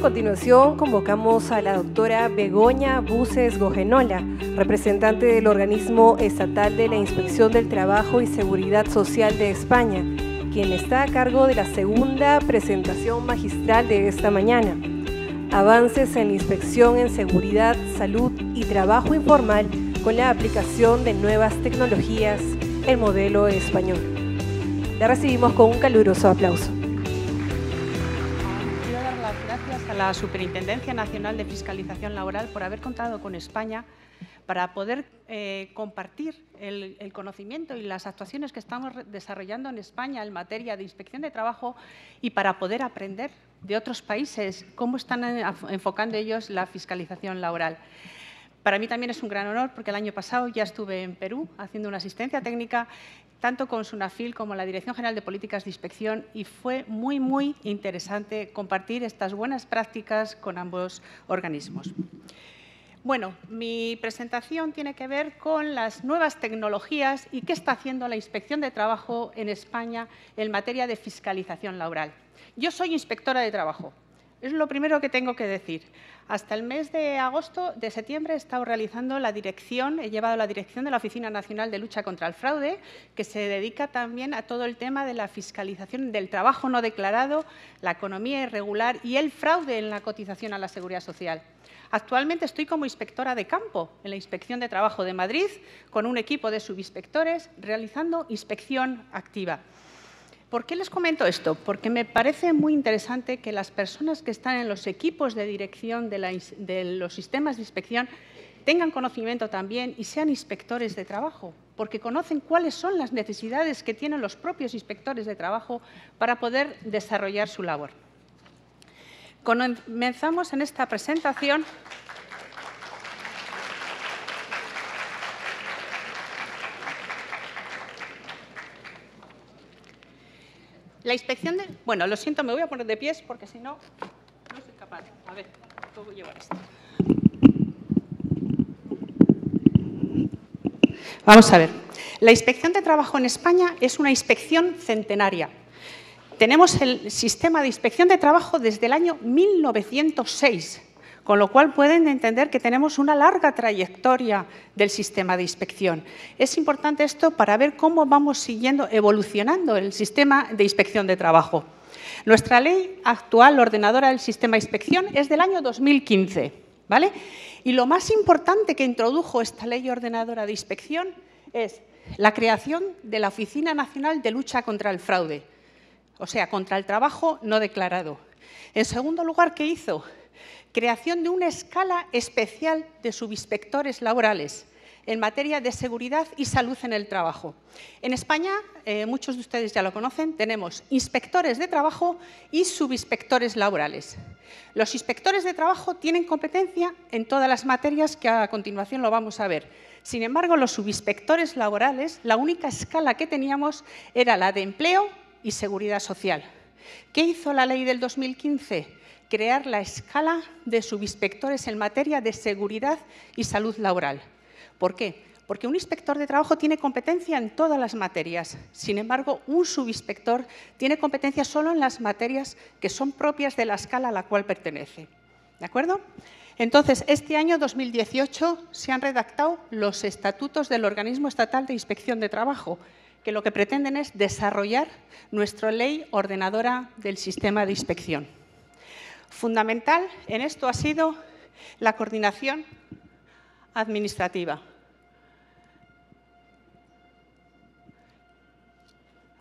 a continuación convocamos a la doctora Begoña Buses Gogenola, representante del Organismo Estatal de la Inspección del Trabajo y Seguridad Social de España, quien está a cargo de la segunda presentación magistral de esta mañana. Avances en la inspección en seguridad, salud y trabajo informal con la aplicación de nuevas tecnologías, el modelo español. La recibimos con un caluroso aplauso. Quiero dar las gracias a la Superintendencia Nacional de Fiscalización Laboral por haber contado con España para poder compartir el conocimiento y las actuaciones que estamos desarrollando en España en materia de inspección de trabajo y para poder aprender de otros países cómo están enfocando ellos la fiscalización laboral. Para mí también es un gran honor porque el año pasado ya estuve en Perú haciendo una asistencia técnica tanto con SUNAFIL como la Dirección General de Políticas de Inspección y fue muy interesante compartir estas buenas prácticas con ambos organismos. Bueno, mi presentación tiene que ver con las nuevas tecnologías y qué está haciendo la Inspección de Trabajo en España en materia de fiscalización laboral. Yo soy inspectora de trabajo, es lo primero que tengo que decir. Hasta el mes de septiembre he estado realizando he llevado la dirección de la Oficina Nacional de Lucha contra el Fraude, que se dedica también a todo el tema de la fiscalización del trabajo no declarado, la economía irregular y el fraude en la cotización a la Seguridad Social. Actualmente estoy como inspectora de campo en la Inspección de Trabajo de Madrid, con un equipo de subinspectores realizando inspección activa. ¿Por qué les comento esto? Porque me parece muy interesante que las personas que están en los equipos de dirección de los sistemas de inspección tengan conocimiento también y sean inspectores de trabajo, porque conocen cuáles son las necesidades que tienen los propios inspectores de trabajo para poder desarrollar su labor. Comenzamos en esta presentación. La inspección de... Bueno, lo siento, me voy a poner de pies porque si no, no soy capaz. A ver, ¿cómo llevar esto? Vamos a ver. La inspección de trabajo en España es una inspección centenaria. Tenemos el sistema de inspección de trabajo desde el año 1906, con lo cual pueden entender que tenemos una larga trayectoria del sistema de inspección. Es importante esto para ver cómo vamos evolucionando el sistema de inspección de trabajo. Nuestra ley actual ordenadora del sistema de inspección es del año 2015, ¿vale? Y lo más importante que introdujo esta ley ordenadora de inspección es la creación de la Oficina Nacional de Lucha contra el Fraude, o sea, contra el trabajo no declarado. En segundo lugar, ¿qué hizo? Creación de una escala especial de subinspectores laborales en materia de seguridad y salud en el trabajo. En España, muchos de ustedes ya lo conocen, tenemos inspectores de trabajo y subinspectores laborales. Los inspectores de trabajo tienen competencia en todas las materias que a continuación lo vamos a ver. Sin embargo, los subinspectores laborales, la única escala que teníamos era la de empleo y seguridad social. ¿Qué hizo la ley del 2015? Crear la escala de subinspectores en materia de seguridad y salud laboral. ¿Por qué? Porque un inspector de trabajo tiene competencia en todas las materias. Sin embargo, un subinspector tiene competencia solo en las materias que son propias de la escala a la cual pertenece. ¿De acuerdo? Entonces, este año 2018 se han redactado los estatutos del Organismo Estatal de Inspección de Trabajo, que lo que pretenden es desarrollar nuestra ley ordenadora del sistema de inspección. Fundamental en esto ha sido la coordinación administrativa.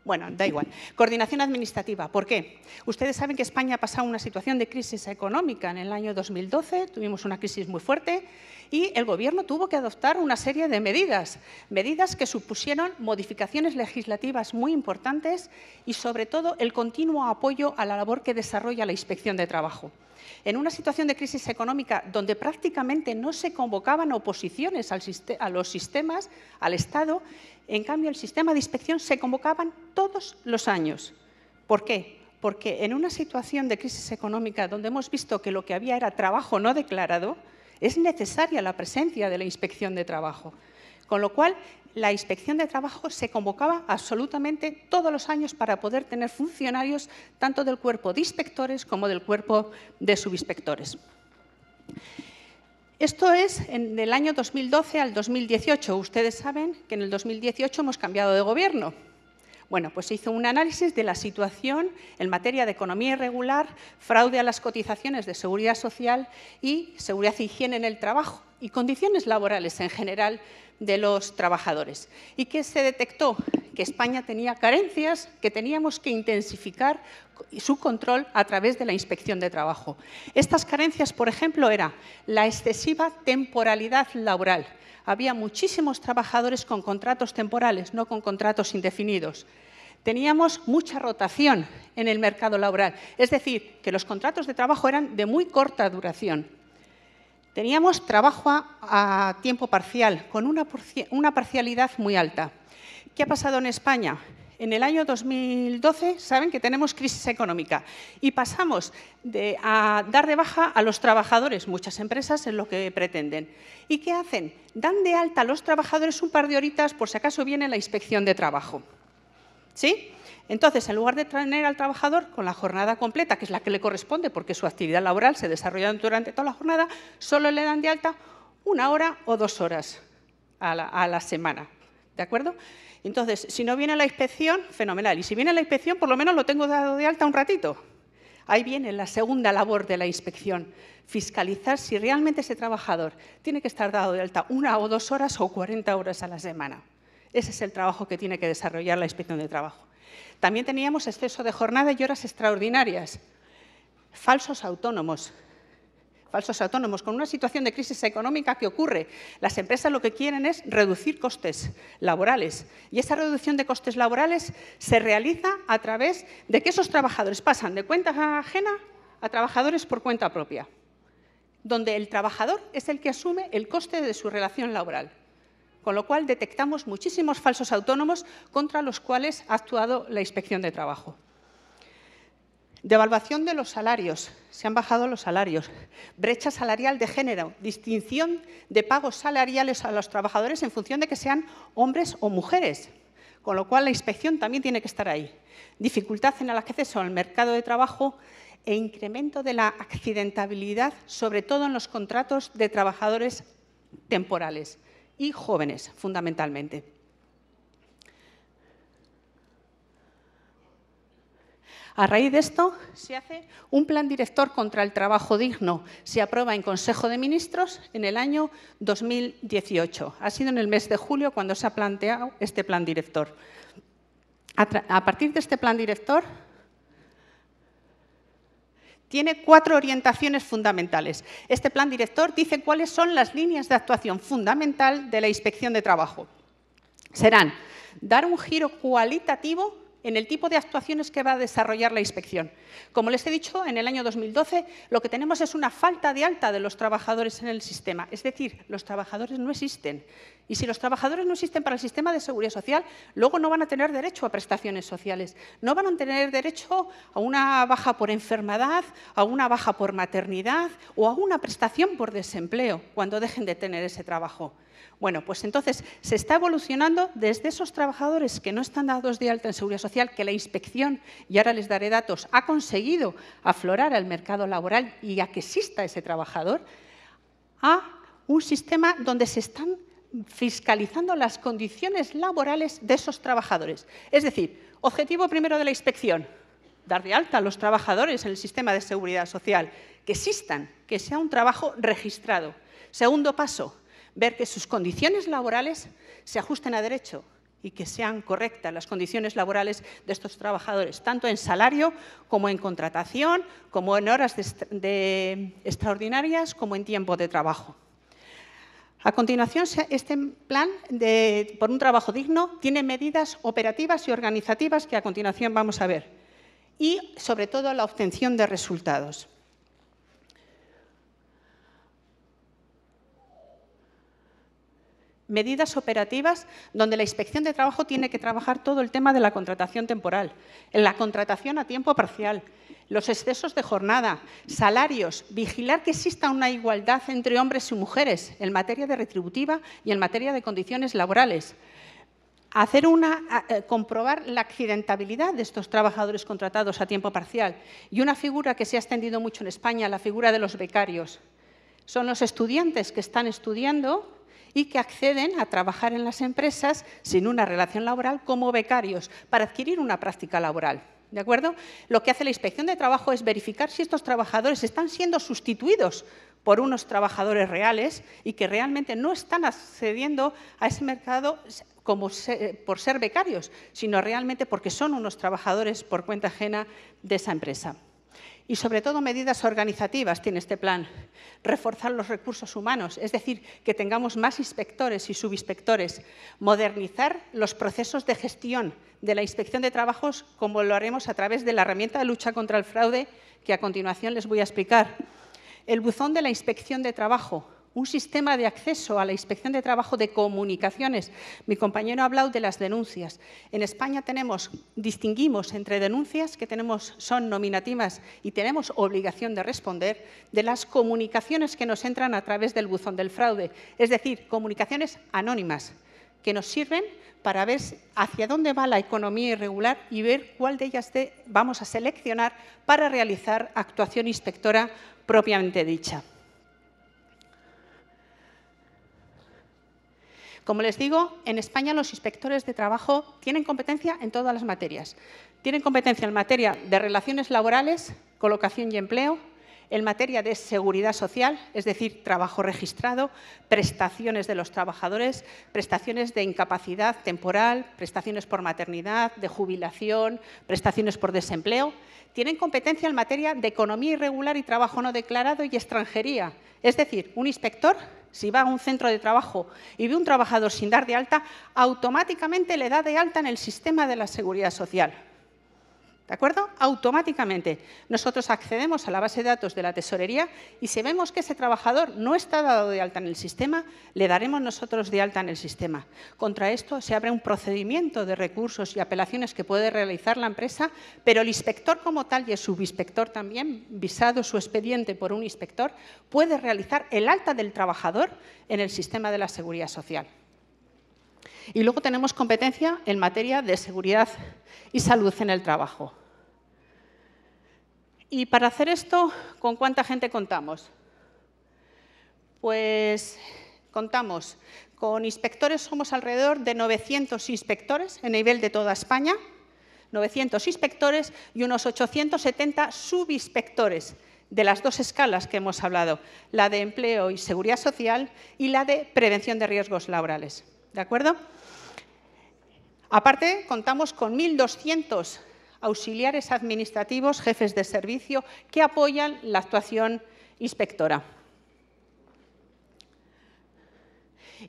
Bueno, da igual. Coordinación administrativa. ¿Por qué? Ustedes saben que España ha pasado una situación de crisis económica en el año 2012, tuvimos una crisis muy fuerte y el Gobierno tuvo que adoptar una serie de medidas que supusieron modificaciones legislativas muy importantes y, sobre todo, el continuo apoyo a la labor que desarrolla la Inspección de Trabajo. En una situación de crisis económica donde prácticamente no se convocaban oposiciones a los sistemas, al Estado, en cambio el sistema de inspección se convocaban todos los años. ¿Por qué? Porque en una situación de crisis económica donde hemos visto que lo que había era trabajo no declarado, es necesaria la presencia de la Inspección de Trabajo. Con lo cual, la Inspección de Trabajo se convocaba absolutamente todos los años para poder tener funcionarios tanto del cuerpo de inspectores como del cuerpo de subinspectores. Esto es en el año 2012 al 2018. Ustedes saben que en el 2018 hemos cambiado de gobierno. Bueno, pues se hizo un análisis de la situación en materia de economía irregular, fraude a las cotizaciones de seguridad social y seguridad e higiene en el trabajo y condiciones laborales en general de los trabajadores. ¿Y qué se detectó? Que España tenía carencias, que teníamos que intensificar su control a través de la Inspección de Trabajo. Estas carencias, por ejemplo, era la excesiva temporalidad laboral. Había muchísimos trabajadores con contratos temporales, no con contratos indefinidos. Teníamos mucha rotación en el mercado laboral, es decir, que los contratos de trabajo eran de muy corta duración. Teníamos trabajo a tiempo parcial, con una parcialidad muy alta. ¿Qué ha pasado en España? En el año 2012 saben que tenemos crisis económica y pasamos a dar de baja a los trabajadores, muchas empresas es lo que pretenden. ¿Y qué hacen? Dan de alta a los trabajadores un par de horitas por si acaso viene la Inspección de Trabajo. ¿Sí? Entonces, en lugar de tener al trabajador con la jornada completa, que es la que le corresponde porque su actividad laboral se desarrolla durante toda la jornada, solo le dan de alta 1 hora o 2 horas a la semana. ¿De acuerdo? Entonces, si no viene la inspección, fenomenal. Y si viene la inspección, por lo menos lo tengo dado de alta un ratito. Ahí viene la segunda labor de la inspección, fiscalizar si realmente ese trabajador tiene que estar dado de alta 1 o 2 horas o 40 horas a la semana. Ese es el trabajo que tiene que desarrollar la Inspección de Trabajo. También teníamos exceso de jornada y horas extraordinarias. Falsos autónomos. Falsos autónomos, con una situación de crisis económica que ocurre. Las empresas lo que quieren es reducir costes laborales y esa reducción de costes laborales se realiza a través de que esos trabajadores pasan de cuenta ajena a trabajadores por cuenta propia, donde el trabajador es el que asume el coste de su relación laboral. Con lo cual detectamos muchísimos falsos autónomos contra los cuales ha actuado la Inspección de Trabajo. Devaluación de los salarios, se han bajado los salarios. Brecha salarial de género, distinción de pagos salariales a los trabajadores en función de que sean hombres o mujeres, con lo cual la inspección también tiene que estar ahí. Dificultad en el acceso al mercado de trabajo e incremento de la accidentabilidad, sobre todo en los contratos de trabajadores temporales y jóvenes, fundamentalmente. A raíz de esto, se hace un plan director contra el trabajo digno. Se aprueba en Consejo de Ministros en el año 2018. Ha sido en el mes de julio cuando se ha planteado este plan director. A partir de este plan director, tiene 4 orientaciones fundamentales. Este plan director dice cuáles son las líneas de actuación fundamental de la Inspección de Trabajo. Serán dar un giro cualitativo en el tipo de actuaciones que va a desarrollar la inspección. Como les he dicho, en el año 2012 lo que tenemos es una falta de alta de los trabajadores en el sistema. Es decir, los trabajadores no existen. Y si los trabajadores no existen para el sistema de seguridad social, luego no van a tener derecho a prestaciones sociales. No van a tener derecho a una baja por enfermedad, a una baja por maternidad o a una prestación por desempleo cuando dejen de tener ese trabajo. Bueno, pues entonces se está evolucionando desde esos trabajadores que no están dados de alta en seguridad social, que la inspección, y ahora les daré datos, ha conseguido aflorar al mercado laboral y a que exista ese trabajador, a un sistema donde se están fiscalizando las condiciones laborales de esos trabajadores. Es decir, objetivo primero de la inspección, dar de alta a los trabajadores en el sistema de seguridad social, que existan, que sea un trabajo registrado. Segundo paso, ver que sus condiciones laborales se ajusten a derecho y que sean correctas las condiciones laborales de estos trabajadores, tanto en salario como en contratación, como en horas extraordinarias, como en tiempo de trabajo. A continuación, este plan por un trabajo digno tiene medidas operativas y organizativas que a continuación vamos a ver. Y, sobre todo, la obtención de resultados. Medidas operativas donde la Inspección de Trabajo tiene que trabajar todo el tema de la contratación temporal, en la contratación a tiempo parcial, los excesos de jornada, salarios, vigilar que exista una igualdad entre hombres y mujeres en materia de retributiva y en materia de condiciones laborales. comprobar la accidentabilidad de estos trabajadores contratados a tiempo parcial. Y una figura que se ha extendido mucho en España, la figura de los becarios. Son los estudiantes que están estudiando y que acceden a trabajar en las empresas sin una relación laboral como becarios para adquirir una práctica laboral. ¿De acuerdo? Lo que hace la Inspección de Trabajo es verificar si estos trabajadores están siendo sustituidos por unos trabajadores reales y que realmente no están accediendo a ese mercado por ser becarios, sino realmente porque son unos trabajadores por cuenta ajena de esa empresa. Y sobre todo medidas organizativas tiene este plan. Reforzar los recursos humanos, es decir, que tengamos más inspectores y subinspectores. Modernizar los procesos de gestión de la Inspección de Trabajos, como lo haremos a través de la herramienta de lucha contra el fraude, que a continuación les voy a explicar. El buzón de la Inspección de Trabajo, un sistema de acceso a la Inspección de Trabajo de comunicaciones. Mi compañero ha hablado de las denuncias. En España distinguimos entre denuncias que son nominativas y tenemos obligación de responder, de las comunicaciones que nos entran a través del buzón del fraude, es decir, comunicaciones anónimas que nos sirven para ver hacia dónde va la economía irregular y ver cuál de ellas vamos a seleccionar para realizar actuación inspectora propiamente dicha. Como les digo, en España los inspectores de trabajo tienen competencia en todas las materias. Tienen competencia en materia de relaciones laborales, colocación y empleo, en materia de seguridad social, es decir, trabajo registrado, prestaciones de los trabajadores, prestaciones de incapacidad temporal, prestaciones por maternidad, de jubilación, prestaciones por desempleo. Tienen competencia en materia de economía irregular y trabajo no declarado y extranjería. Es decir, un inspector, si va a un centro de trabajo y ve a un trabajador sin dar de alta, automáticamente le da de alta en el sistema de la seguridad social. ¿De acuerdo? Automáticamente. Nosotros accedemos a la base de datos de la tesorería y si vemos que ese trabajador no está dado de alta en el sistema, le daremos nosotros de alta en el sistema. Contra esto se abre un procedimiento de recursos y apelaciones que puede realizar la empresa, pero el inspector como tal y el subinspector también, visado su expediente por un inspector, puede realizar el alta del trabajador en el sistema de la seguridad social. Y luego tenemos competencia en materia de seguridad y salud en el trabajo. Y para hacer esto, ¿con cuánta gente contamos? Pues contamos con inspectores, somos alrededor de 900 inspectores a nivel de toda España, 900 inspectores y unos 870 subinspectores de las dos escalas que hemos hablado, la de empleo y seguridad social y la de prevención de riesgos laborales. ¿De acuerdo? Aparte, contamos con 1.200 auxiliares administrativos, jefes de servicio, que apoyan la actuación inspectora.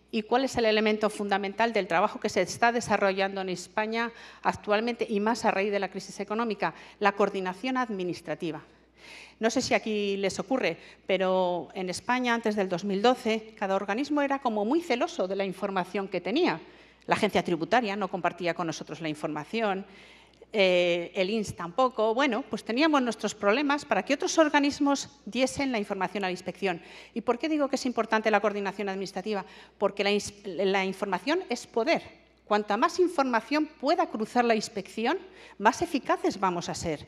¿Y cuál es el elemento fundamental del trabajo que se está desarrollando en España actualmente y más a raíz de la crisis económica? La coordinación administrativa. No sé si aquí les ocurre, pero en España, antes del 2012, cada organismo era como muy celoso de la información que tenía. La agencia tributaria no compartía con nosotros la información, el INS tampoco. Bueno, pues teníamos nuestros problemas para que otros organismos diesen la información a la inspección. ¿Y por qué digo que es importante la coordinación administrativa? Porque la información es poder. Cuanta más información pueda cruzar la inspección, más eficaces vamos a ser.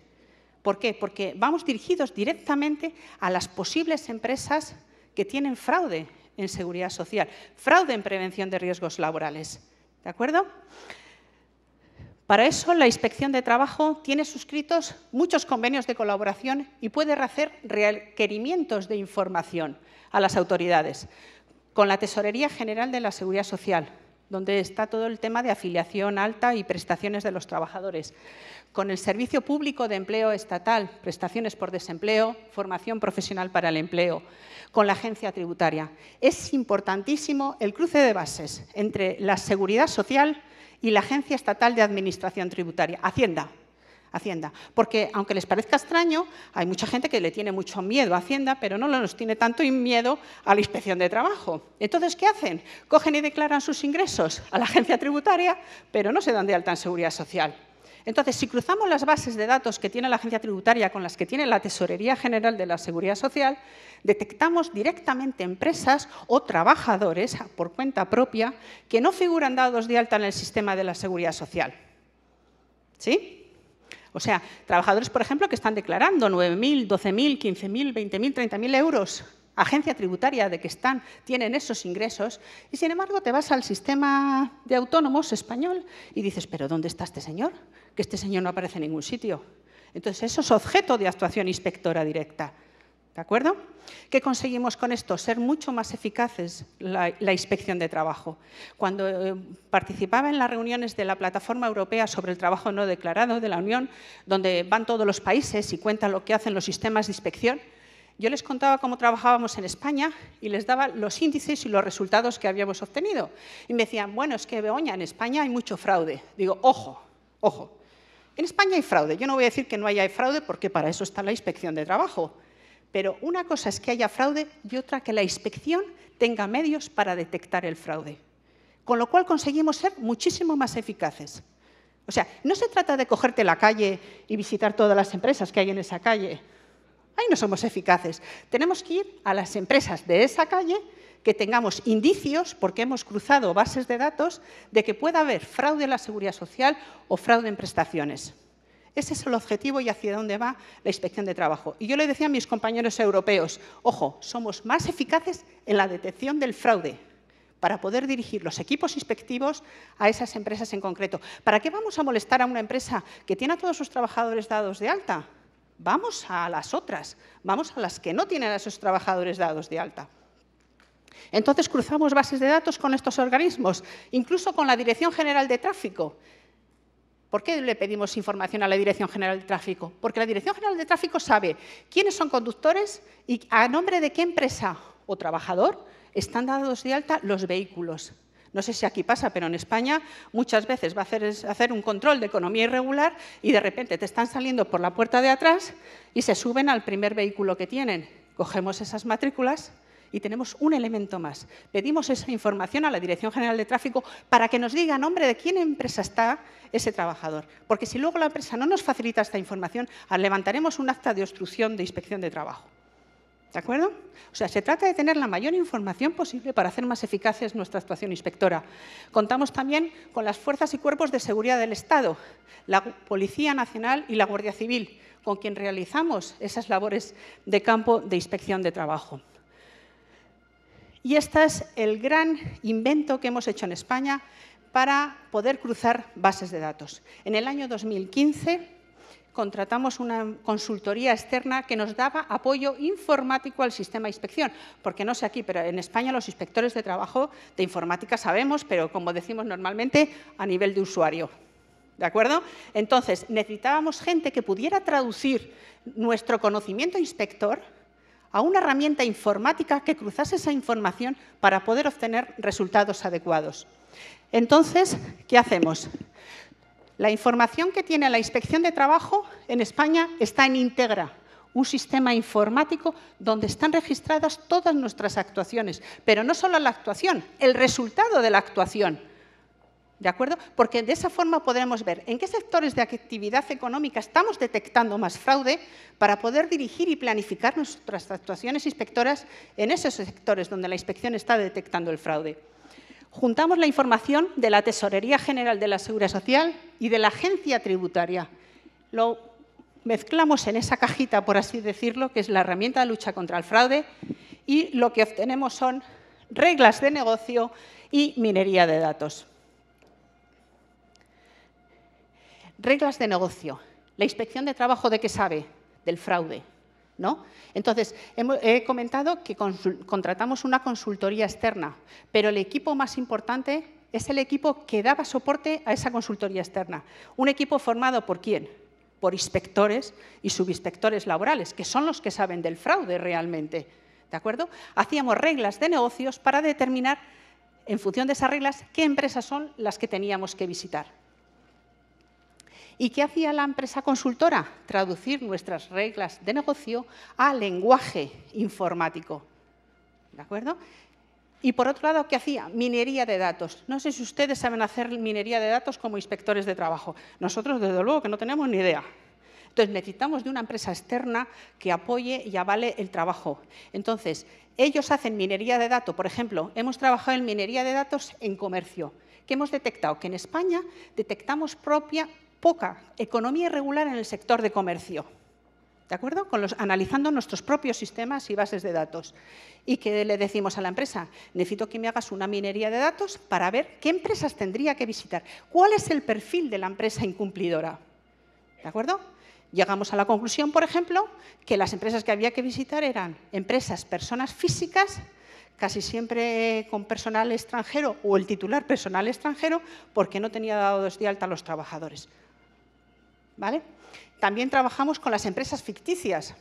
¿Por qué? Porque vamos dirigidos directamente a las posibles empresas que tienen fraude en seguridad social, fraude en prevención de riesgos laborales. ¿De acuerdo? Para eso, la Inspección de Trabajo tiene suscritos muchos convenios de colaboración y puede hacer requerimientos de información a las autoridades, con la Tesorería General de la Seguridad Social, donde está todo el tema de afiliación alta y prestaciones de los trabajadores, con el Servicio Público de Empleo Estatal, prestaciones por desempleo, formación profesional para el empleo, con la Agencia Tributaria. Es importantísimo el cruce de bases entre la Seguridad Social y la Agencia Estatal de Administración Tributaria, Hacienda. Porque, aunque les parezca extraño, hay mucha gente que le tiene mucho miedo a Hacienda, pero no nos tiene tanto miedo a la Inspección de Trabajo. Entonces, ¿qué hacen? Cogen y declaran sus ingresos a la Agencia Tributaria, pero no se dan de alta en Seguridad Social. Entonces, si cruzamos las bases de datos que tiene la Agencia Tributaria con las que tiene la Tesorería General de la Seguridad Social, detectamos directamente empresas o trabajadores por cuenta propia que no figuran dados de alta en el sistema de la Seguridad Social. ¿Sí? O sea, trabajadores, por ejemplo, que están declarando 9.000, 12.000, 15.000, 20.000, 30.000 euros. Agencia tributaria de que tienen esos ingresos y, sin embargo, te vas al sistema de autónomos español y dices, ¿pero dónde está este señor? Que este señor no aparece en ningún sitio. Entonces, eso es objeto de actuación inspectora directa. ¿De acuerdo? ¿Qué conseguimos con esto? Ser mucho más eficaces la inspección de trabajo. Cuando participaba en las reuniones de la Plataforma Europea sobre el Trabajo No Declarado de la Unión, donde van todos los países y cuentan lo que hacen los sistemas de inspección, yo les contaba cómo trabajábamos en España y les daba los índices y los resultados que habíamos obtenido. Y me decían, bueno, es que Begoña, en España hay mucho fraude. Digo, ojo, ojo, en España hay fraude. Yo no voy a decir que no haya fraude porque para eso está la inspección de trabajo. Pero una cosa es que haya fraude y otra que la inspección tenga medios para detectar el fraude. Con lo cual conseguimos ser muchísimo más eficaces. O sea, no se trata de cogerte la calle y visitar todas las empresas que hay en esa calle. Ahí no somos eficaces. Tenemos que ir a las empresas de esa calle que tengamos indicios, porque hemos cruzado bases de datos, de que pueda haber fraude en la Seguridad Social o fraude en prestaciones. Ese es el objetivo y hacia dónde va la inspección de trabajo. Y yo le decía a mis compañeros europeos, ojo, somos más eficaces en la detección del fraude para poder dirigir los equipos inspectivos a esas empresas en concreto. ¿Para qué vamos a molestar a una empresa que tiene a todos sus trabajadores dados de alta? Vamos a las otras, vamos a las que no tienen a esos trabajadores dados de alta. Entonces, cruzamos bases de datos con estos organismos, incluso con la Dirección General de Tráfico. ¿Por qué le pedimos información a la Dirección General de Tráfico? Porque la Dirección General de Tráfico sabe quiénes son conductores y a nombre de qué empresa o trabajador están dados de alta los vehículos. No sé si aquí pasa, pero en España muchas veces va a hacer un control de economía irregular y de repente te están saliendo por la puerta de atrás y se suben al primer vehículo que tienen. Cogemos esas matrículas y tenemos un elemento más. Pedimos esa información a la Dirección General de Tráfico para que nos diga a nombre de quién empresa está ese trabajador. Porque si luego la empresa no nos facilita esta información, levantaremos un acta de obstrucción de inspección de trabajo. ¿De acuerdo? O sea, se trata de tener la mayor información posible para hacer más eficaces nuestra actuación inspectora. Contamos también con las fuerzas y cuerpos de seguridad del Estado, la Policía Nacional y la Guardia Civil, con quien realizamos esas labores de campo de inspección de trabajo. Y este es el gran invento que hemos hecho en España para poder cruzar bases de datos. En el año 2015 contratamos una consultoría externa que nos daba apoyo informático al sistema de inspección, porque no sé aquí, pero en España los inspectores de trabajo de informática sabemos, pero como decimos normalmente, a nivel de usuario. ¿De acuerdo? Entonces, necesitábamos gente que pudiera traducir nuestro conocimiento inspector a una herramienta informática que cruzase esa información para poder obtener resultados adecuados. Entonces, ¿qué hacemos? La información que tiene la Inspección de Trabajo en España está en Integra, un sistema informático donde están registradas todas nuestras actuaciones, pero no solo la actuación, el resultado de la actuación. ¿De acuerdo? Porque de esa forma podremos ver en qué sectores de actividad económica estamos detectando más fraude para poder dirigir y planificar nuestras actuaciones inspectoras en esos sectores donde la inspección está detectando el fraude. Juntamos la información de la Tesorería General de la Seguridad Social y de la Agencia Tributaria. Lo mezclamos en esa cajita, por así decirlo, que es la herramienta de lucha contra el fraude, y lo que obtenemos son reglas de negocio y minería de datos. Reglas de negocio. La Inspección de Trabajo, ¿de qué sabe? Del fraude, ¿no? Entonces, he comentado que contratamos una consultoría externa, pero el equipo más importante es el equipo que daba soporte a esa consultoría externa. Un equipo formado ¿por quién? Por inspectores y subinspectores laborales, que son los que saben del fraude realmente. ¿De acuerdo? Hacíamos reglas de negocios para determinar, en función de esas reglas, qué empresas son las que teníamos que visitar. ¿Y qué hacía la empresa consultora? Traducir nuestras reglas de negocio a lenguaje informático. ¿De acuerdo? Y por otro lado, ¿qué hacía? Minería de datos. No sé si ustedes saben hacer minería de datos como inspectores de trabajo. Nosotros, desde luego, que no tenemos ni idea. Entonces, necesitamos de una empresa externa que apoye y avale el trabajo. Entonces, ellos hacen minería de datos. Por ejemplo, hemos trabajado en minería de datos en comercio. ¿Qué hemos detectado? Que en España detectamos poca economía irregular en el sector de comercio. ¿De acuerdo? Analizando nuestros propios sistemas y bases de datos. ¿Y qué le decimos a la empresa? Necesito que me hagas una minería de datos para ver qué empresas tendría que visitar. ¿Cuál es el perfil de la empresa incumplidora? ¿De acuerdo? Llegamos a la conclusión, por ejemplo, que las empresas que había que visitar eran personas físicas, casi siempre con personal extranjero o el titular personal extranjero, porque no tenía dados de alta a los trabajadores. ¿Vale? También trabajamos con las empresas ficticias.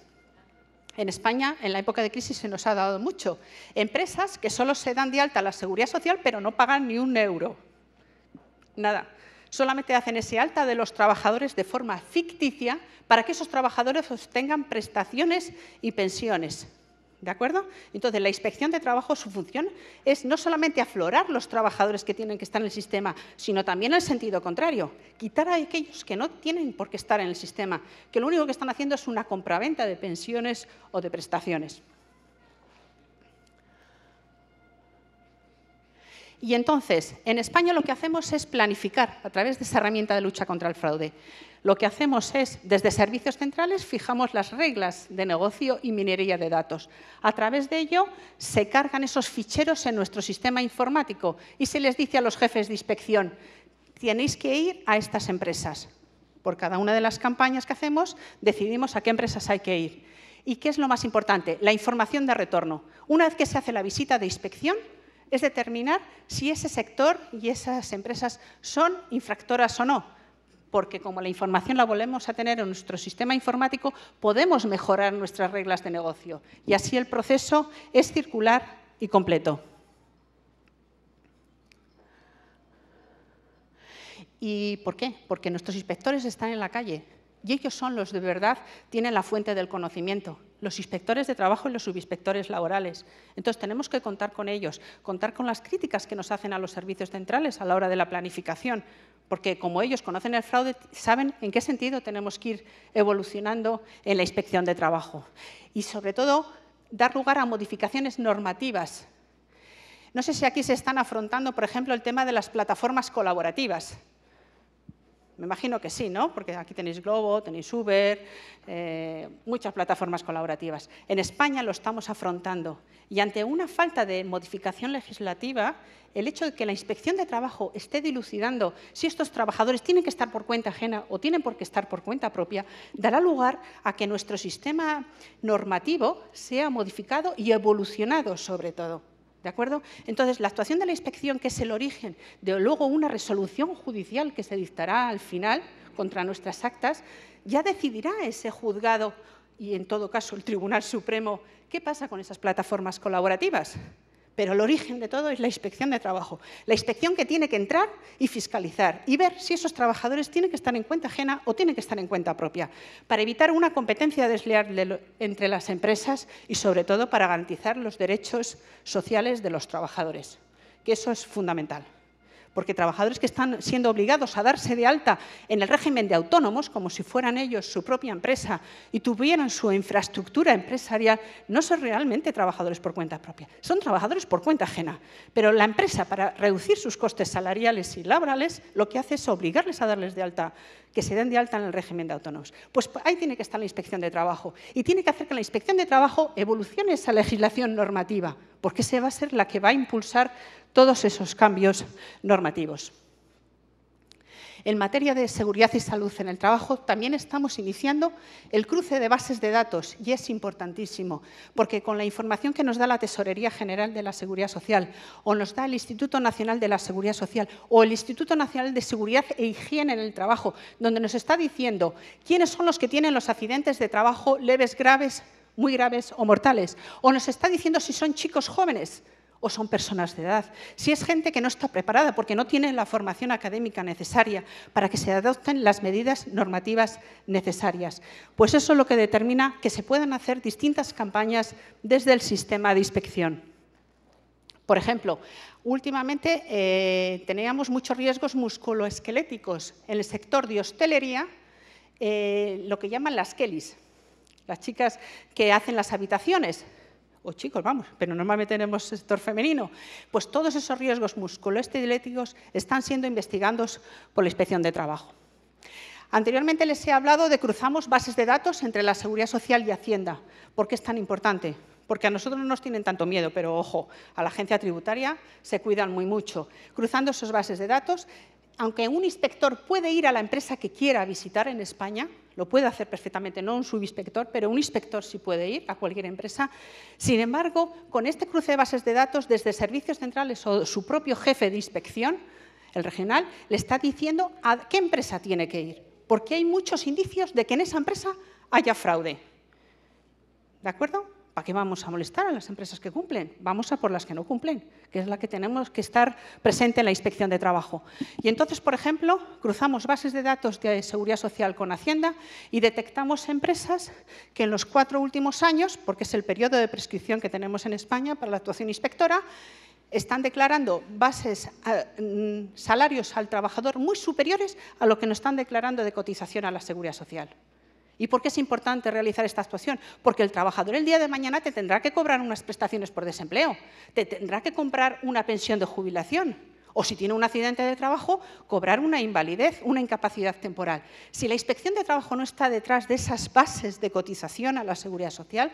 En España, en la época de crisis, se nos ha dado mucho. Empresas que solo se dan de alta a la Seguridad Social, pero no pagan ni un euro. Nada. Solamente hacen ese alta de los trabajadores de forma ficticia para que esos trabajadores obtengan prestaciones y pensiones. ¿De acuerdo? Entonces, la inspección de trabajo, su función es no solamente aflorar los trabajadores que tienen que estar en el sistema, sino también el sentido contrario, quitar a aquellos que no tienen por qué estar en el sistema, que lo único que están haciendo es una compraventa de pensiones o de prestaciones. Y entonces, en España lo que hacemos es planificar a través de esa herramienta de lucha contra el fraude. Lo que hacemos es, desde servicios centrales, fijamos las reglas de negocio y minería de datos. A través de ello, se cargan esos ficheros en nuestro sistema informático y se les dice a los jefes de inspección, tenéis que ir a estas empresas. Por cada una de las campañas que hacemos, decidimos a qué empresas hay que ir. ¿Y qué es lo más importante? La información de retorno. Una vez que se hace la visita de inspección, es determinar si ese sector y esas empresas son infractoras o no, porque como la información la volvemos a tener en nuestro sistema informático, podemos mejorar nuestras reglas de negocio y así el proceso es circular y completo. ¿Y por qué? Porque nuestros inspectores están en la calle y ellos son los de verdad, tienen la fuente del conocimiento. Los inspectores de trabajo y los subinspectores laborales. Entonces, tenemos que contar con ellos, contar con las críticas que nos hacen a los servicios centrales a la hora de la planificación, porque como ellos conocen el fraude, saben en qué sentido tenemos que ir evolucionando en la inspección de trabajo. Y, sobre todo, dar lugar a modificaciones normativas. No sé si aquí se están afrontando, por ejemplo, el tema de las plataformas colaborativas. Me imagino que sí, ¿no? Porque aquí tenéis Globo, tenéis Uber, muchas plataformas colaborativas. En España lo estamos afrontando y ante una falta de modificación legislativa, el hecho de que la Inspección de Trabajo esté dilucidando si estos trabajadores tienen que estar por cuenta ajena o tienen por qué estar por cuenta propia, dará lugar a que nuestro sistema normativo sea modificado y evolucionado sobre todo. ¿De acuerdo? Entonces, la actuación de la inspección, que es el origen de luego una resolución judicial que se dictará al final contra nuestras actas, ya decidirá ese juzgado y, en todo caso, el Tribunal Supremo qué pasa con esas plataformas colaborativas. Pero el origen de todo es la inspección de trabajo. La inspección que tiene que entrar y fiscalizar y ver si esos trabajadores tienen que estar en cuenta ajena o tienen que estar en cuenta propia, para evitar una competencia desleal entre las empresas y, sobre todo, para garantizar los derechos sociales de los trabajadores, que eso es fundamental. Porque trabajadores que están siendo obligados a darse de alta en el régimen de autónomos, como si fueran ellos su propia empresa y tuvieran su infraestructura empresarial, no son realmente trabajadores por cuenta propia, son trabajadores por cuenta ajena. Pero la empresa, para reducir sus costes salariales y laborales, lo que hace es obligarles a darles de alta, que se den de alta en el régimen de autónomos. Pues ahí tiene que estar la Inspección de Trabajo y tiene que hacer que la Inspección de Trabajo evolucione esa legislación normativa, porque esa va a ser la que va a impulsar todos esos cambios normativos. En materia de seguridad y salud en el trabajo, también estamos iniciando el cruce de bases de datos y es importantísimo, porque con la información que nos da la Tesorería General de la Seguridad Social o nos da el Instituto Nacional de la Seguridad Social o el Instituto Nacional de Seguridad e Higiene en el Trabajo, donde nos está diciendo quiénes son los que tienen los accidentes de trabajo leves, graves, muy graves o mortales, o nos está diciendo si son chicos jóvenes o son personas de edad, si es gente que no está preparada porque no tiene la formación académica necesaria para que se adopten las medidas normativas necesarias. Pues eso es lo que determina que se puedan hacer distintas campañas desde el sistema de inspección. Por ejemplo, últimamente teníamos muchos riesgos musculoesqueléticos en el sector de hostelería, lo que llaman las Kellys, las chicas que hacen las habitaciones, o chicos, vamos, pero normalmente tenemos sector femenino. Pues todos esos riesgos musculoesqueléticos están siendo investigados por la Inspección de Trabajo. Anteriormente les he hablado de cruzamos bases de datos entre la Seguridad Social y Hacienda. ¿Por qué es tan importante? Porque a nosotros no nos tienen tanto miedo, pero ojo, a la agencia tributaria se cuidan muy mucho. Cruzando esas bases de datos, aunque un inspector puede ir a la empresa que quiera visitar en España, lo puede hacer perfectamente, no un subinspector, pero un inspector sí puede ir a cualquier empresa. Sin embargo, con este cruce de bases de datos, desde servicios centrales o su propio jefe de inspección, el regional, le está diciendo a qué empresa tiene que ir, porque hay muchos indicios de que en esa empresa haya fraude. ¿De acuerdo? ¿Para qué vamos a molestar a las empresas que cumplen? Vamos a por las que no cumplen, que es la que tenemos que estar presente en la Inspección de Trabajo. Y entonces, por ejemplo, cruzamos bases de datos de Seguridad Social con Hacienda y detectamos empresas que en los 4 últimos años, porque es el periodo de prescripción que tenemos en España para la actuación inspectora, están declarando salarios al trabajador muy superiores a lo que nos están declarando de cotización a la Seguridad Social. ¿Y por qué es importante realizar esta actuación? Porque el trabajador el día de mañana te tendrá que cobrar unas prestaciones por desempleo, te tendrá que comprar una pensión de jubilación o, si tiene un accidente de trabajo, cobrar una invalidez, una incapacidad temporal. Si la Inspección de Trabajo no está detrás de esas bases de cotización a la Seguridad Social,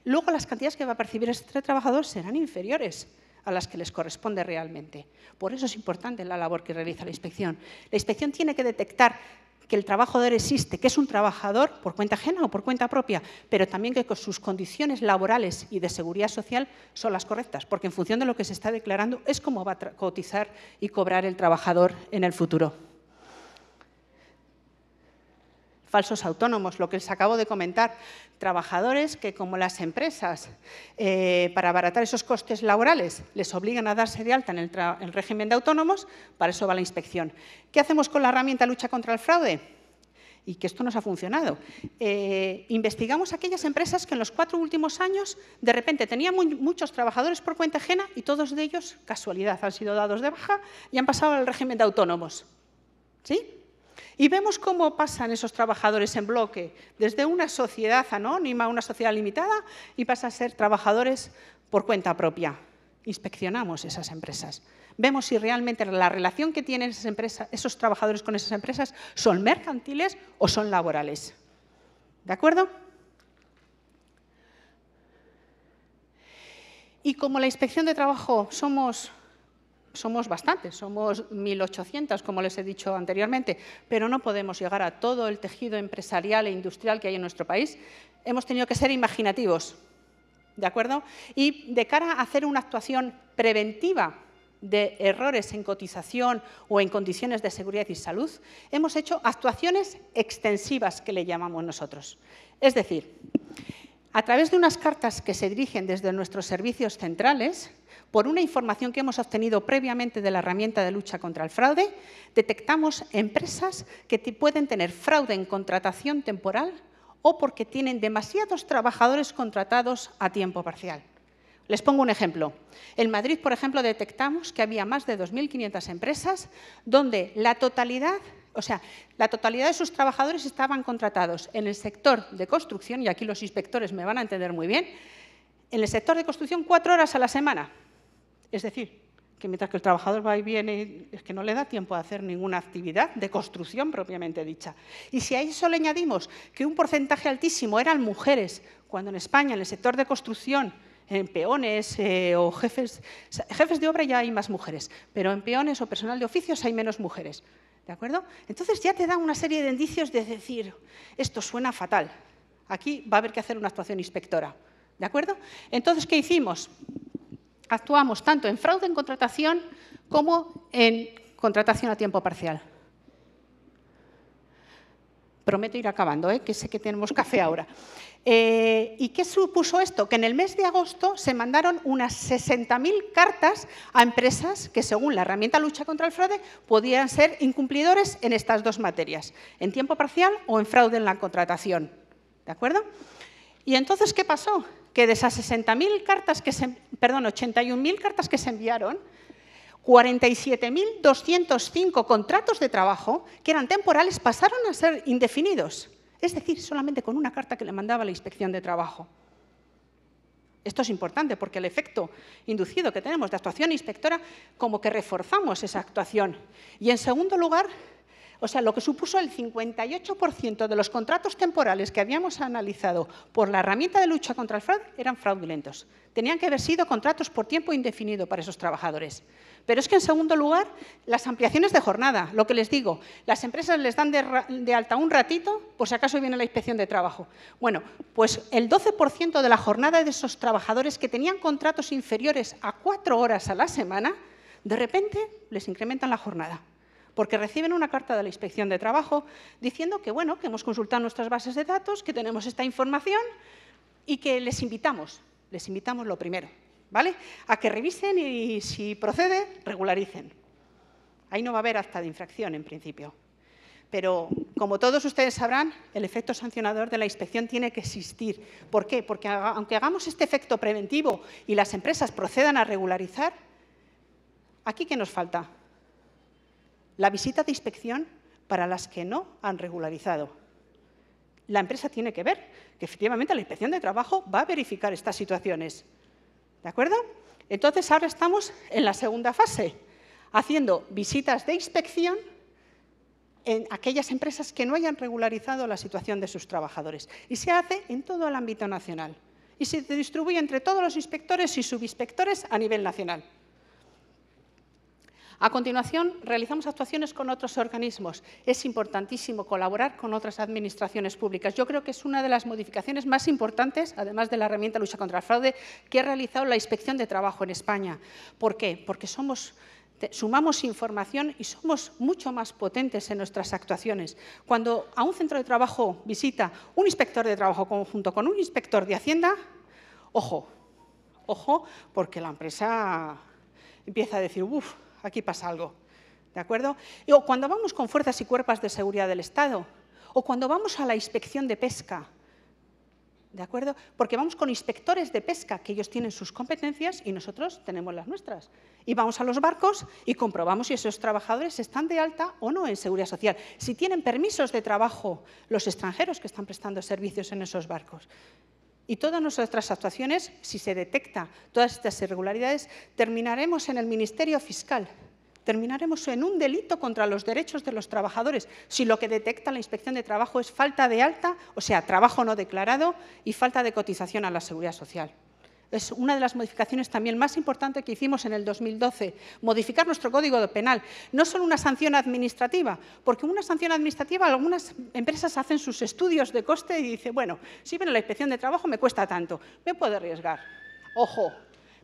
luego las cantidades que va a percibir este trabajador serán inferiores a las que les corresponde realmente. Por eso es importante la labor que realiza la Inspección. La Inspección tiene que detectar que el trabajador existe, que es un trabajador por cuenta ajena o por cuenta propia, pero también que sus condiciones laborales y de seguridad social son las correctas, porque en función de lo que se está declarando es cómo va a cotizar y cobrar el trabajador en el futuro. Falsos autónomos, lo que les acabo de comentar, trabajadores que, como las empresas, para abaratar esos costes laborales, les obligan a darse de alta en el régimen de autónomos, para eso va la inspección. ¿Qué hacemos con la herramienta lucha contra el fraude? Y que esto nos ha funcionado. Investigamos aquellas empresas que en los 4 últimos años, de repente, tenían muchos trabajadores por cuenta ajena y todos de ellos, casualidad, han sido dados de baja y han pasado al régimen de autónomos. ¿Sí? Y vemos cómo pasan esos trabajadores en bloque, desde una sociedad anónima a una sociedad limitada, y pasan a ser trabajadores por cuenta propia. Inspeccionamos esas empresas. Vemos si realmente la relación que tienen esas empresas, esos trabajadores con esas empresas son mercantiles o son laborales. ¿De acuerdo? Y como la Inspección de Trabajo somos bastantes, somos 1.800, como les he dicho anteriormente, pero no podemos llegar a todo el tejido empresarial e industrial que hay en nuestro país. Hemos tenido que ser imaginativos, ¿de acuerdo? Y de cara a hacer una actuación preventiva de errores en cotización o en condiciones de seguridad y salud, hemos hecho actuaciones extensivas, que le llamamos nosotros. Es decir, a través de unas cartas que se dirigen desde nuestros servicios centrales, por una información que hemos obtenido previamente de la herramienta de lucha contra el fraude, detectamos empresas que pueden tener fraude en contratación temporal o porque tienen demasiados trabajadores contratados a tiempo parcial. Les pongo un ejemplo. En Madrid, por ejemplo, detectamos que había más de 2.500 empresas donde la totalidad de sus trabajadores estaban contratados en el sector de construcción, y aquí los inspectores me van a entender muy bien, en el sector de construcción 4 horas a la semana. Es decir, que mientras que el trabajador va y viene, es que no le da tiempo a hacer ninguna actividad de construcción propiamente dicha. Y si a eso le añadimos que un porcentaje altísimo eran mujeres, cuando en España, en el sector de construcción, en peones o jefes de obra ya hay más mujeres, pero en peones o personal de oficios hay menos mujeres. ¿De acuerdo? Entonces ya te da una serie de indicios de decir, esto suena fatal, aquí va a haber que hacer una actuación inspectora. ¿De acuerdo? Entonces, ¿qué hicimos? Actuamos tanto en fraude en contratación como en contratación a tiempo parcial. Prometo ir acabando, que sé que tenemos café ahora. ¿Y qué supuso esto? Que en el mes de agosto se mandaron unas 60.000 cartas a empresas que, según la herramienta lucha contra el fraude, podían ser incumplidores en estas dos materias, en tiempo parcial o en fraude en la contratación. ¿De acuerdo? Y entonces, ¿qué pasó? que de esas 81.000 cartas que se enviaron, 47.205 contratos de trabajo que eran temporales pasaron a ser indefinidos. Es decir, solamente con una carta que le mandaba la Inspección de Trabajo. Esto es importante porque el efecto inducido que tenemos de actuación inspectora, como que reforzamos esa actuación. Y en segundo lugar, o sea, lo que supuso el 58% de los contratos temporales que habíamos analizado por la herramienta de lucha contra el fraude eran fraudulentos. Tenían que haber sido contratos por tiempo indefinido para esos trabajadores. Pero es que, en segundo lugar, las ampliaciones de jornada, lo que les digo, las empresas les dan de alta un ratito por si acaso viene la Inspección de Trabajo. Bueno, pues el 12% de la jornada de esos trabajadores que tenían contratos inferiores a 4 horas a la semana, de repente les incrementan la jornada, porque reciben una carta de la Inspección de Trabajo diciendo que, bueno, que hemos consultado nuestras bases de datos, que tenemos esta información y que les invitamos lo primero, ¿vale?, a que revisen y, si procede, regularicen. Ahí no va a haber acta de infracción, en principio. Pero, como todos ustedes sabrán, el efecto sancionador de la inspección tiene que existir. ¿Por qué? Porque aunque hagamos este efecto preventivo y las empresas procedan a regularizar, ¿aquí qué nos falta? La visita de inspección para las que no han regularizado. La empresa tiene que ver que, efectivamente, la Inspección de Trabajo va a verificar estas situaciones. ¿De acuerdo? Entonces, ahora estamos en la segunda fase, haciendo visitas de inspección en aquellas empresas que no hayan regularizado la situación de sus trabajadores. Y se hace en todo el ámbito nacional. Y se distribuye entre todos los inspectores y subinspectores a nivel nacional. A continuación, realizamos actuaciones con otros organismos. Es importantísimo colaborar con otras administraciones públicas. Yo creo que es una de las modificaciones más importantes, además de la herramienta de lucha contra el fraude, que ha realizado la Inspección de Trabajo en España. ¿Por qué? Porque sumamos información y somos mucho más potentes en nuestras actuaciones. Cuando a un centro de trabajo visita un inspector de trabajo conjunto con un inspector de Hacienda, ojo, porque la empresa empieza a decir, uff, aquí pasa algo, ¿de acuerdo? O cuando vamos con fuerzas y cuerpos de seguridad del Estado, o cuando vamos a la inspección de pesca, ¿de acuerdo? Porque vamos con inspectores de pesca, que ellos tienen sus competencias y nosotros tenemos las nuestras. Y vamos a los barcos y comprobamos si esos trabajadores están de alta o no en Seguridad Social, si tienen permisos de trabajo los extranjeros que están prestando servicios en esos barcos. Y todas nuestras actuaciones, si se detecta todas estas irregularidades, terminaremos en el Ministerio Fiscal, terminaremos en un delito contra los derechos de los trabajadores, si lo que detecta la Inspección de Trabajo es falta de alta, o sea, trabajo no declarado y falta de cotización a la Seguridad Social. Es una de las modificaciones también más importantes que hicimos en el 2012, modificar nuestro Código Penal. No solo una sanción administrativa, porque una sanción administrativa, algunas empresas hacen sus estudios de coste y dicen, bueno, si viene la Inspección de Trabajo me cuesta tanto, me puedo arriesgar. Ojo,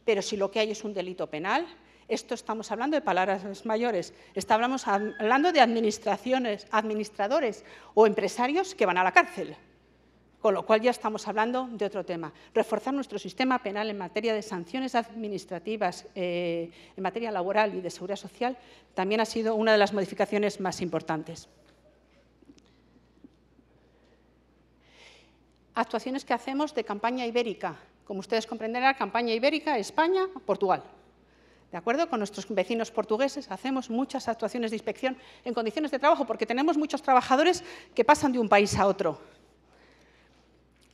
pero si lo que hay es un delito penal, esto estamos hablando de palabras mayores, estamos hablando de administradores o empresarios que van a la cárcel. Con lo cual ya estamos hablando de otro tema. Reforzar nuestro sistema penal en materia de sanciones administrativas, en materia laboral y de seguridad social, también ha sido una de las modificaciones más importantes. Actuaciones que hacemos de campaña ibérica. Como ustedes comprenderán, campaña ibérica, España, Portugal. ¿De acuerdo? Con nuestros vecinos portugueses hacemos muchas actuaciones de inspección en condiciones de trabajo, porque tenemos muchos trabajadores que pasan de un país a otro.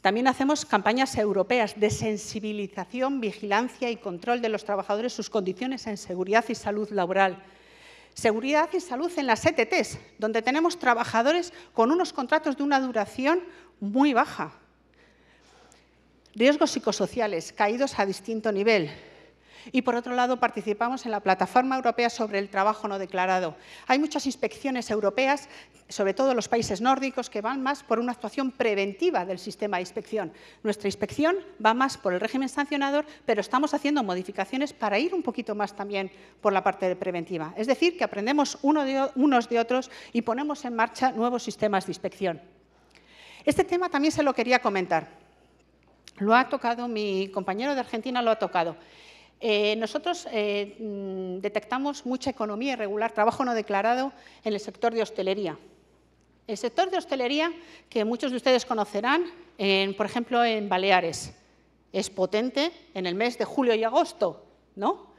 También hacemos campañas europeas de sensibilización, vigilancia y control de los trabajadores, sus condiciones en seguridad y salud laboral. Seguridad y salud en las ETTs, donde tenemos trabajadores con unos contratos de una duración muy baja. Riesgos psicosociales, caídos a distinto nivel. Y, por otro lado, participamos en la Plataforma Europea sobre el Trabajo No Declarado. Hay muchas inspecciones europeas, sobre todo en los países nórdicos, que van más por una actuación preventiva del sistema de inspección. Nuestra inspección va más por el régimen sancionador, pero estamos haciendo modificaciones para ir un poquito más también por la parte preventiva. Es decir, que aprendemos unos de otros y ponemos en marcha nuevos sistemas de inspección. Este tema también se lo quería comentar. Lo ha tocado, mi compañero de Argentina lo ha tocado. Nosotros detectamos mucha economía irregular, trabajo no declarado en el sector de hostelería. El sector de hostelería, que muchos de ustedes conocerán, por ejemplo, en Baleares, es potente en el mes de julio y agosto, ¿no?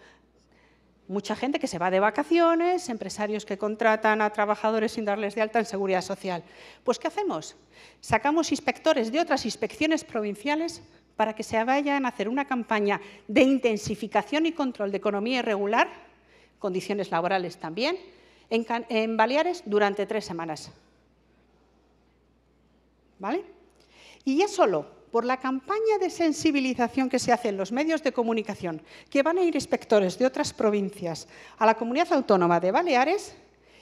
Mucha gente que se va de vacaciones, empresarios que contratan a trabajadores sin darles de alta en Seguridad Social. Pues, ¿qué hacemos? Sacamos inspectores de otras inspecciones provinciales para que se vayan a hacer una campaña de intensificación y control de economía irregular, condiciones laborales también, en Baleares durante 3 semanas. ¿Vale? Y ya solo por la campaña de sensibilización que se hace en los medios de comunicación, que van a ir inspectores de otras provincias a la Comunidad Autónoma de Baleares,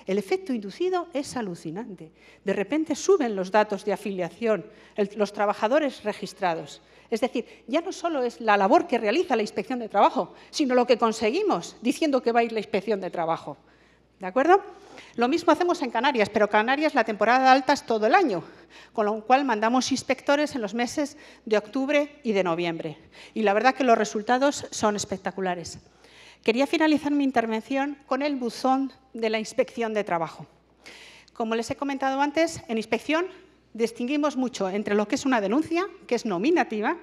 el efecto inducido es alucinante. De repente suben los datos de afiliación, los trabajadores registrados. Es decir, ya no solo es la labor que realiza la Inspección de Trabajo, sino lo que conseguimos diciendo que va a ir la Inspección de Trabajo. ¿De acuerdo? Lo mismo hacemos en Canarias, pero Canarias la temporada alta es todo el año, con lo cual mandamos inspectores en los meses de octubre y de noviembre. Y la verdad que los resultados son espectaculares. Quería finalizar mi intervención con el buzón de la Inspección de Trabajo. Como les he comentado antes, en inspección distinguimos mucho entre lo que es una denuncia, que es nominativa,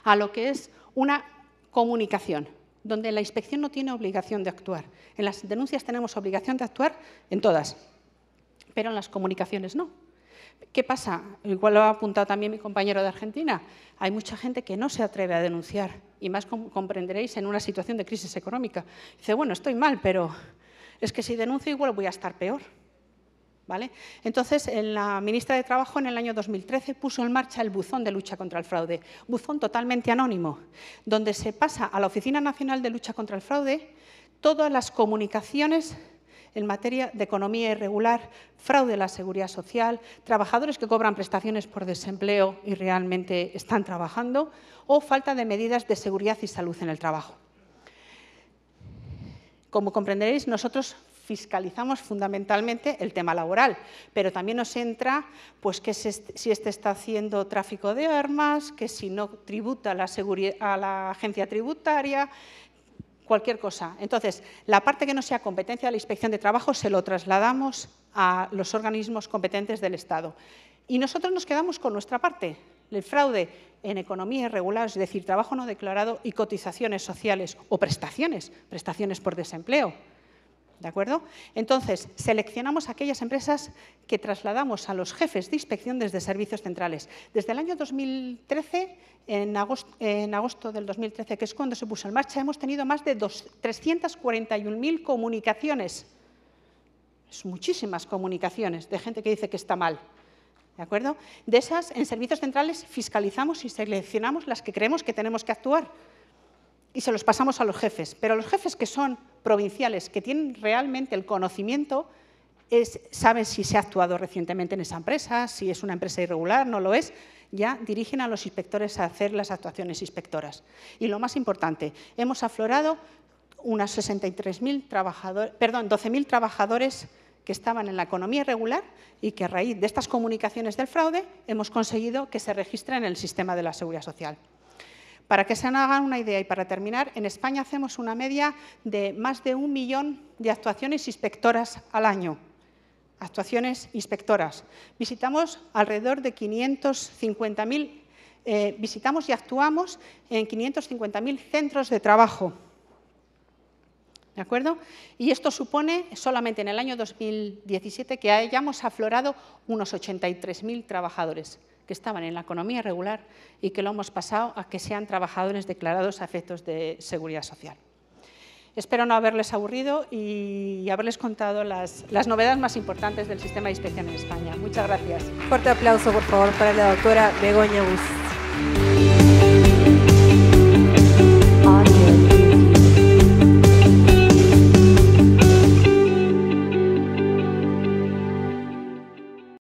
a lo que es una comunicación, donde la inspección no tiene obligación de actuar. En las denuncias tenemos obligación de actuar en todas, pero en las comunicaciones no. ¿Qué pasa? Igual lo ha apuntado también mi compañero de Argentina. Hay mucha gente que no se atreve a denunciar, y más comprenderéis en una situación de crisis económica. Dice, bueno, estoy mal, pero es que si denuncio igual voy a estar peor. ¿Vale? Entonces, la ministra de Trabajo en el año 2013 puso en marcha el buzón de lucha contra el fraude, buzón totalmente anónimo, donde se pasa a la Oficina Nacional de Lucha contra el Fraude todas las comunicaciones en materia de economía irregular, fraude a la Seguridad Social, trabajadores que cobran prestaciones por desempleo y realmente están trabajando, o falta de medidas de seguridad y salud en el trabajo. Como comprenderéis, nosotros fiscalizamos fundamentalmente el tema laboral, pero también nos entra pues, que si este está haciendo tráfico de armas, que si no tributa a la agencia tributaria, cualquier cosa. Entonces, la parte que no sea competencia de la Inspección de Trabajo se lo trasladamos a los organismos competentes del Estado. Y nosotros nos quedamos con nuestra parte, el fraude en economía irregular, es decir, trabajo no declarado y cotizaciones sociales o prestaciones por desempleo. ¿De acuerdo? Entonces, seleccionamos aquellas empresas que trasladamos a los jefes de inspección desde servicios centrales. Desde el año 2013, en agosto del 2013, que es cuando se puso en marcha, hemos tenido más de 341.000 comunicaciones. Son muchísimas comunicaciones de gente que dice que está mal. ¿De acuerdo? De esas, en servicios centrales, fiscalizamos y seleccionamos las que creemos que tenemos que actuar. Y se los pasamos a los jefes. Pero los jefes que son provinciales, que tienen realmente el conocimiento, saben si se ha actuado recientemente en esa empresa, si es una empresa irregular, no lo es, ya dirigen a los inspectores a hacer las actuaciones inspectoras. Y lo más importante, hemos aflorado unas 12.000 trabajadores que estaban en la economía irregular y que a raíz de estas comunicaciones del fraude hemos conseguido que se registren en el sistema de la Seguridad Social. Para que se hagan una idea y para terminar, en España hacemos una media de más de 1 millón de actuaciones inspectoras al año. Actuaciones inspectoras. Visitamos alrededor de 550.000, visitamos y actuamos en 550.000 centros de trabajo. ¿De acuerdo? Y esto supone, solamente en el año 2017, que hayamos aflorado unos 83.000 trabajadores que estaban en la economía irregular y que lo hemos pasado a que sean trabajadores declarados a efectos de seguridad social. Espero no haberles aburrido y haberles contado las novedades más importantes del sistema de inspección en España. Muchas gracias. Fuerte aplauso, por favor, para la doctora Begoña Buses.